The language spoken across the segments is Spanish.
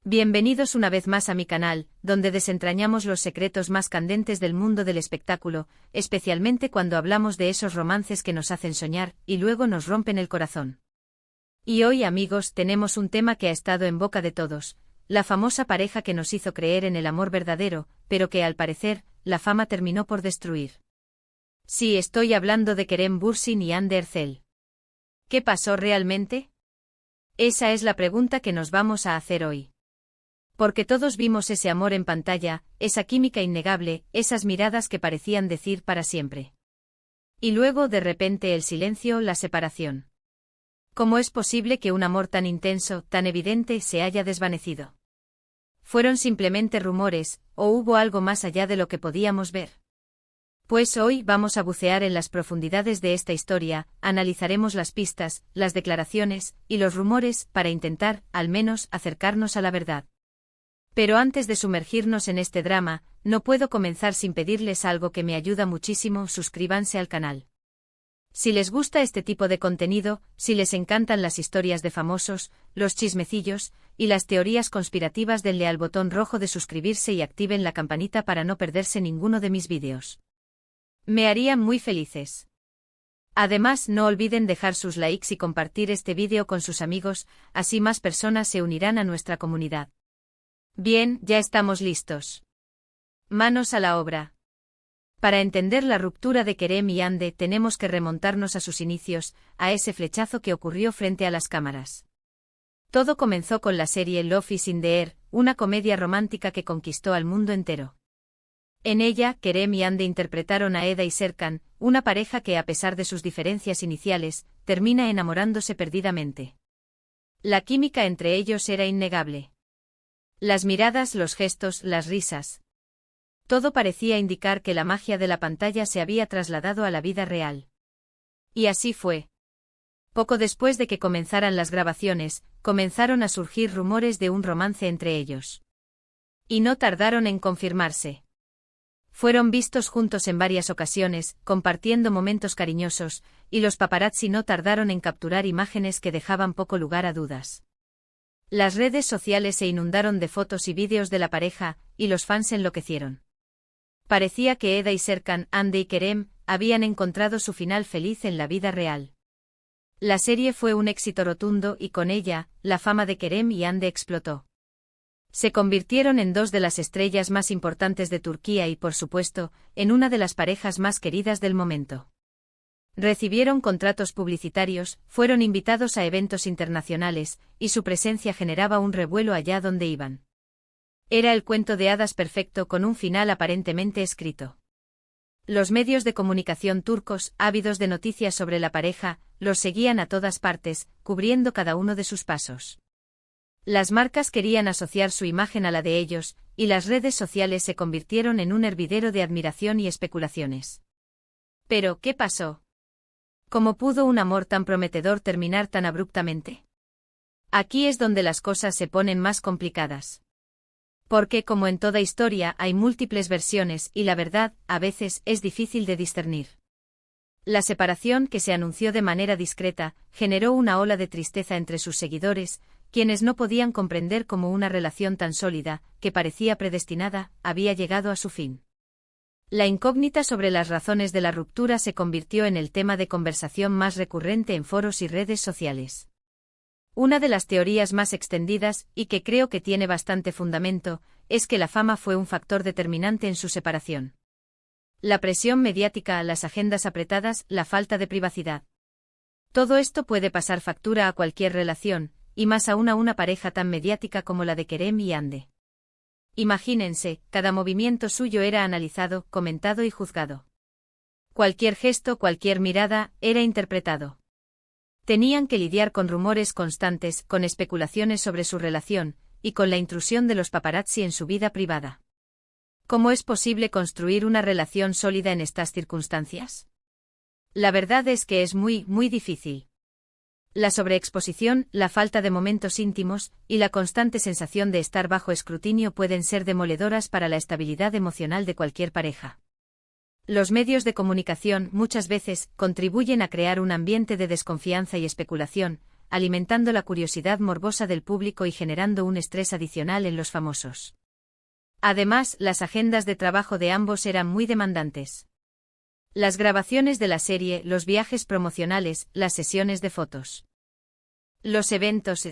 Bienvenidos una vez más a mi canal, donde desentrañamos los secretos más candentes del mundo del espectáculo, especialmente cuando hablamos de esos romances que nos hacen soñar y luego nos rompen el corazón. Y hoy, amigos, tenemos un tema que ha estado en boca de todos, la famosa pareja que nos hizo creer en el amor verdadero, pero que al parecer, la fama terminó por destruir. Sí, estoy hablando de Kerem Bürsin y Hande Erçel. ¿Qué pasó realmente? Esa es la pregunta que nos vamos a hacer hoy. Porque todos vimos ese amor en pantalla, esa química innegable, esas miradas que parecían decir para siempre. Y luego de repente el silencio, la separación. ¿Cómo es posible que un amor tan intenso, tan evidente, se haya desvanecido? ¿Fueron simplemente rumores, o hubo algo más allá de lo que podíamos ver? Pues hoy vamos a bucear en las profundidades de esta historia, analizaremos las pistas, las declaraciones, y los rumores, para intentar, al menos, acercarnos a la verdad. Pero antes de sumergirnos en este drama, no puedo comenzar sin pedirles algo que me ayuda muchísimo: suscríbanse al canal. Si les gusta este tipo de contenido, si les encantan las historias de famosos, los chismecillos, y las teorías conspirativas, denle al botón rojo de suscribirse y activen la campanita para no perderse ninguno de mis vídeos. Me harían muy felices. Además, no olviden dejar sus likes y compartir este vídeo con sus amigos, así más personas se unirán a nuestra comunidad. Bien, ya estamos listos. Manos a la obra. Para entender la ruptura de Kerem y Hande tenemos que remontarnos a sus inicios, a ese flechazo que ocurrió frente a las cámaras. Todo comenzó con la serie Love is in the Air, una comedia romántica que conquistó al mundo entero. En ella, Kerem y Hande interpretaron a Eda y Serkan, una pareja que, a pesar de sus diferencias iniciales, termina enamorándose perdidamente. La química entre ellos era innegable. Las miradas, los gestos, las risas. Todo parecía indicar que la magia de la pantalla se había trasladado a la vida real. Y así fue. Poco después de que comenzaran las grabaciones, comenzaron a surgir rumores de un romance entre ellos. Y no tardaron en confirmarse. Fueron vistos juntos en varias ocasiones, compartiendo momentos cariñosos, y los paparazzi no tardaron en capturar imágenes que dejaban poco lugar a dudas. Las redes sociales se inundaron de fotos y vídeos de la pareja, y los fans enloquecieron. Parecía que Eda y Serkan, Hande y Kerem, habían encontrado su final feliz en la vida real. La serie fue un éxito rotundo y con ella, la fama de Kerem y Hande explotó. Se convirtieron en dos de las estrellas más importantes de Turquía y, por supuesto, en una de las parejas más queridas del momento. Recibieron contratos publicitarios, fueron invitados a eventos internacionales, y su presencia generaba un revuelo allá donde iban. Era el cuento de hadas perfecto con un final aparentemente escrito. Los medios de comunicación turcos, ávidos de noticias sobre la pareja, los seguían a todas partes, cubriendo cada uno de sus pasos. Las marcas querían asociar su imagen a la de ellos, y las redes sociales se convirtieron en un hervidero de admiración y especulaciones. Pero, ¿qué pasó? ¿Cómo pudo un amor tan prometedor terminar tan abruptamente? Aquí es donde las cosas se ponen más complicadas. Porque, como en toda historia, hay múltiples versiones y la verdad, a veces, es difícil de discernir. La separación, que se anunció de manera discreta, generó una ola de tristeza entre sus seguidores, quienes no podían comprender cómo una relación tan sólida, que parecía predestinada, había llegado a su fin. La incógnita sobre las razones de la ruptura se convirtió en el tema de conversación más recurrente en foros y redes sociales. Una de las teorías más extendidas, y que creo que tiene bastante fundamento, es que la fama fue un factor determinante en su separación. La presión mediática, las agendas apretadas, la falta de privacidad. Todo esto puede pasar factura a cualquier relación, y más aún a una pareja tan mediática como la de Kerem y Hande. Imagínense, cada movimiento suyo era analizado, comentado y juzgado. Cualquier gesto, cualquier mirada, era interpretado. Tenían que lidiar con rumores constantes, con especulaciones sobre su relación, y con la intrusión de los paparazzi en su vida privada. ¿Cómo es posible construir una relación sólida en estas circunstancias? La verdad es que es muy, muy difícil. La sobreexposición, la falta de momentos íntimos, y la constante sensación de estar bajo escrutinio pueden ser demoledoras para la estabilidad emocional de cualquier pareja. Los medios de comunicación, muchas veces, contribuyen a crear un ambiente de desconfianza y especulación, alimentando la curiosidad morbosa del público y generando un estrés adicional en los famosos. Además, las agendas de trabajo de ambos eran muy demandantes. Las grabaciones de la serie, los viajes promocionales, las sesiones de fotos. Los eventos.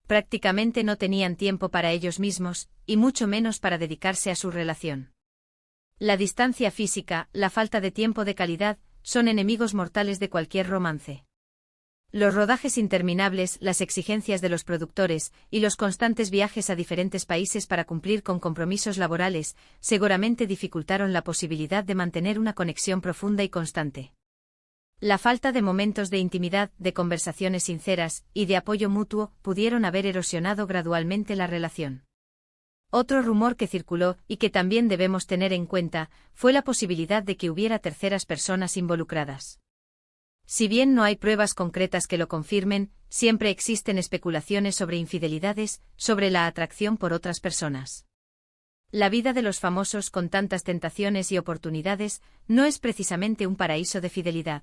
Prácticamente no tenían tiempo para ellos mismos, y mucho menos para dedicarse a su relación. La distancia física, la falta de tiempo de calidad, son enemigos mortales de cualquier romance. Los rodajes interminables, las exigencias de los productores, y los constantes viajes a diferentes países para cumplir con compromisos laborales, seguramente dificultaron la posibilidad de mantener una conexión profunda y constante. La falta de momentos de intimidad, de conversaciones sinceras, y de apoyo mutuo, pudieron haber erosionado gradualmente la relación. Otro rumor que circuló, y que también debemos tener en cuenta, fue la posibilidad de que hubiera terceras personas involucradas. Si bien no hay pruebas concretas que lo confirmen, siempre existen especulaciones sobre infidelidades, sobre la atracción por otras personas. La vida de los famosos con tantas tentaciones y oportunidades no es precisamente un paraíso de fidelidad.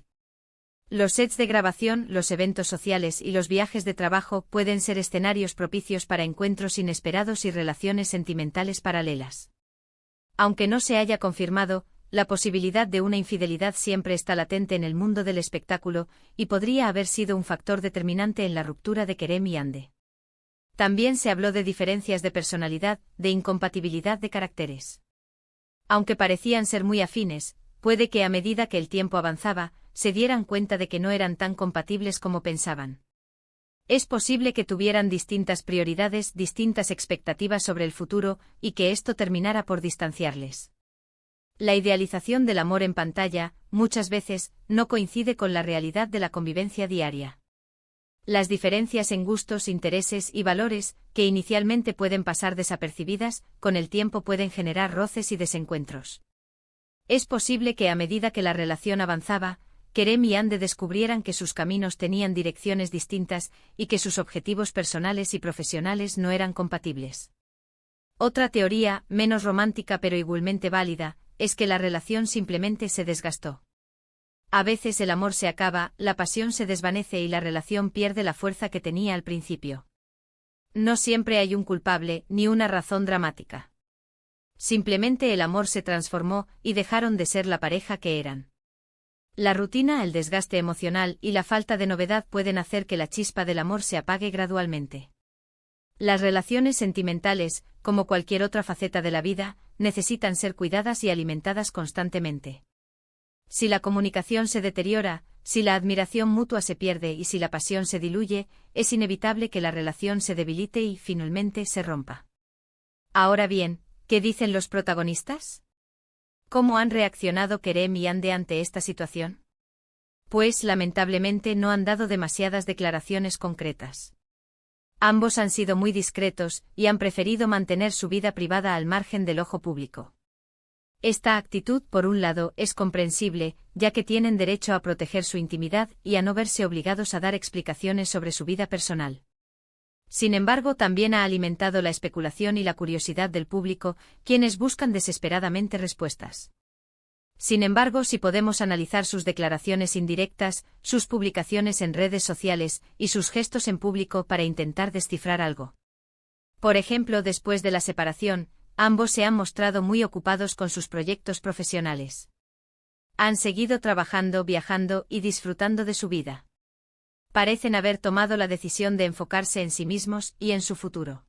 Los sets de grabación, los eventos sociales y los viajes de trabajo pueden ser escenarios propicios para encuentros inesperados y relaciones sentimentales paralelas. Aunque no se haya confirmado, la posibilidad de una infidelidad siempre está latente en el mundo del espectáculo, y podría haber sido un factor determinante en la ruptura de Kerem y Hande. También se habló de diferencias de personalidad, de incompatibilidad de caracteres. Aunque parecían ser muy afines, puede que a medida que el tiempo avanzaba, se dieran cuenta de que no eran tan compatibles como pensaban. Es posible que tuvieran distintas prioridades, distintas expectativas sobre el futuro, y que esto terminara por distanciarles. La idealización del amor en pantalla, muchas veces, no coincide con la realidad de la convivencia diaria. Las diferencias en gustos, intereses y valores, que inicialmente pueden pasar desapercibidas, con el tiempo pueden generar roces y desencuentros. Es posible que a medida que la relación avanzaba, Kerem y Hande descubrieran que sus caminos tenían direcciones distintas y que sus objetivos personales y profesionales no eran compatibles. Otra teoría, menos romántica pero igualmente válida, es que la relación simplemente se desgastó. A veces el amor se acaba, la pasión se desvanece y la relación pierde la fuerza que tenía al principio. No siempre hay un culpable, ni una razón dramática. Simplemente el amor se transformó y dejaron de ser la pareja que eran. La rutina, el desgaste emocional y la falta de novedad pueden hacer que la chispa del amor se apague gradualmente. Las relaciones sentimentales, como cualquier otra faceta de la vida, necesitan ser cuidadas y alimentadas constantemente. Si la comunicación se deteriora, si la admiración mutua se pierde y si la pasión se diluye, es inevitable que la relación se debilite y, finalmente, se rompa. Ahora bien, ¿qué dicen los protagonistas? ¿Cómo han reaccionado Kerem y Hande ante esta situación? Pues, lamentablemente, no han dado demasiadas declaraciones concretas. Ambos han sido muy discretos y han preferido mantener su vida privada al margen del ojo público. Esta actitud, por un lado, es comprensible, ya que tienen derecho a proteger su intimidad y a no verse obligados a dar explicaciones sobre su vida personal. Sin embargo, también ha alimentado la especulación y la curiosidad del público, quienes buscan desesperadamente respuestas. Sin embargo, si podemos analizar sus declaraciones indirectas, sus publicaciones en redes sociales y sus gestos en público para intentar descifrar algo. Por ejemplo, después de la separación, ambos se han mostrado muy ocupados con sus proyectos profesionales. Han seguido trabajando, viajando y disfrutando de su vida. Parecen haber tomado la decisión de enfocarse en sí mismos y en su futuro.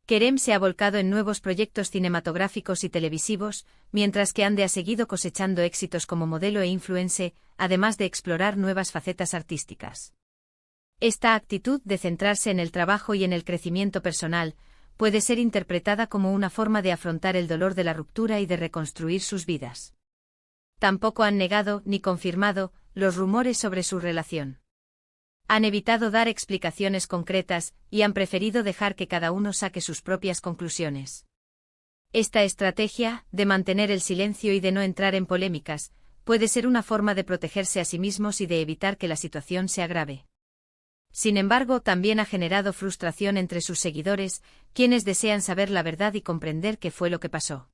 Kerem se ha volcado en nuevos proyectos cinematográficos y televisivos, mientras que Hande ha seguido cosechando éxitos como modelo e influencer, además de explorar nuevas facetas artísticas. Esta actitud de centrarse en el trabajo y en el crecimiento personal puede ser interpretada como una forma de afrontar el dolor de la ruptura y de reconstruir sus vidas. Tampoco han negado ni confirmado los rumores sobre su relación. Han evitado dar explicaciones concretas y han preferido dejar que cada uno saque sus propias conclusiones. Esta estrategia, de mantener el silencio y de no entrar en polémicas, puede ser una forma de protegerse a sí mismos y de evitar que la situación se agrave. Sin embargo, también ha generado frustración entre sus seguidores, quienes desean saber la verdad y comprender qué fue lo que pasó.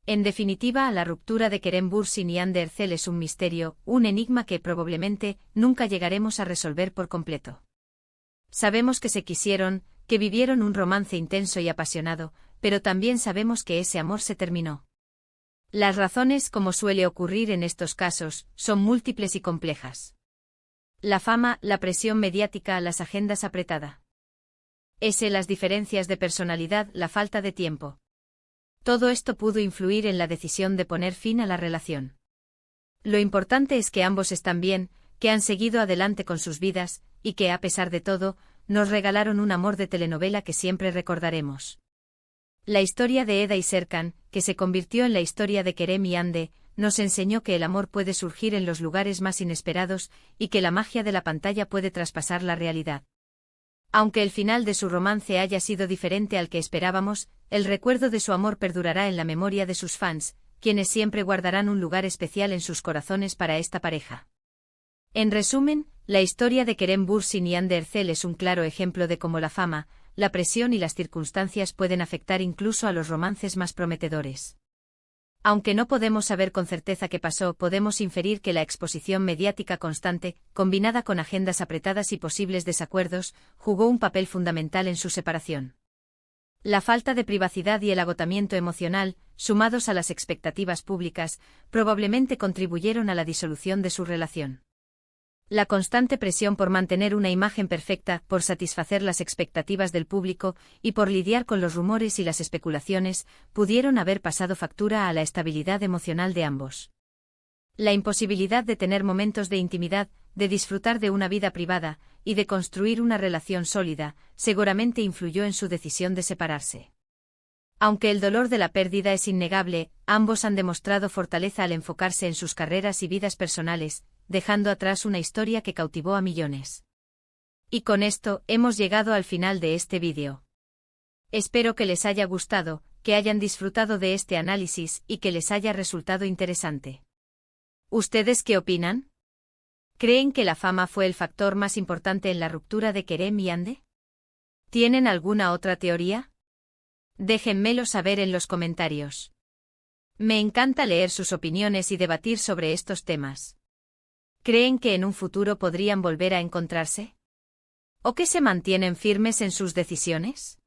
En definitiva, la ruptura de Kerem Bürsin y Hande Erçel es un misterio, un enigma que probablemente nunca llegaremos a resolver por completo. Sabemos que se quisieron, que vivieron un romance intenso y apasionado, pero también sabemos que ese amor se terminó. Las razones, como suele ocurrir en estos casos, son múltiples y complejas. La fama, la presión mediática, las agendas apretadas. Las diferencias de personalidad, la falta de tiempo. Todo esto pudo influir en la decisión de poner fin a la relación. Lo importante es que ambos están bien, que han seguido adelante con sus vidas, y que, a pesar de todo, nos regalaron un amor de telenovela que siempre recordaremos. La historia de Eda y Serkan, que se convirtió en la historia de Kerem y Hande, nos enseñó que el amor puede surgir en los lugares más inesperados y que la magia de la pantalla puede traspasar la realidad. Aunque el final de su romance haya sido diferente al que esperábamos, el recuerdo de su amor perdurará en la memoria de sus fans, quienes siempre guardarán un lugar especial en sus corazones para esta pareja. En resumen, la historia de Kerem Bürsin y Hande Erçel es un claro ejemplo de cómo la fama, la presión y las circunstancias pueden afectar incluso a los romances más prometedores. Aunque no podemos saber con certeza qué pasó, podemos inferir que la exposición mediática constante, combinada con agendas apretadas y posibles desacuerdos, jugó un papel fundamental en su separación. La falta de privacidad y el agotamiento emocional, sumados a las expectativas públicas, probablemente contribuyeron a la disolución de su relación. La constante presión por mantener una imagen perfecta, por satisfacer las expectativas del público y por lidiar con los rumores y las especulaciones, pudieron haber pasado factura a la estabilidad emocional de ambos. La imposibilidad de tener momentos de intimidad, de disfrutar de una vida privada y de construir una relación sólida, seguramente influyó en su decisión de separarse. Aunque el dolor de la pérdida es innegable, ambos han demostrado fortaleza al enfocarse en sus carreras y vidas personales, dejando atrás una historia que cautivó a millones. Y con esto, hemos llegado al final de este vídeo. Espero que les haya gustado, que hayan disfrutado de este análisis y que les haya resultado interesante. ¿Ustedes qué opinan? ¿Creen que la fama fue el factor más importante en la ruptura de Kerem y Hande? ¿Tienen alguna otra teoría? Déjenmelo saber en los comentarios. Me encanta leer sus opiniones y debatir sobre estos temas. ¿Creen que en un futuro podrían volver a encontrarse? ¿O que se mantienen firmes en sus decisiones?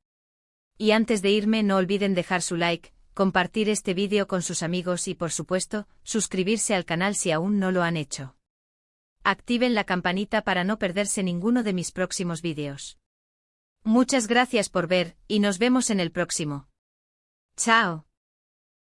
Y antes de irme, no olviden dejar su like, compartir este vídeo con sus amigos y, por supuesto, suscribirse al canal si aún no lo han hecho. Activen la campanita para no perderse ninguno de mis próximos vídeos. Muchas gracias por ver, y nos vemos en el próximo. ¡Chao!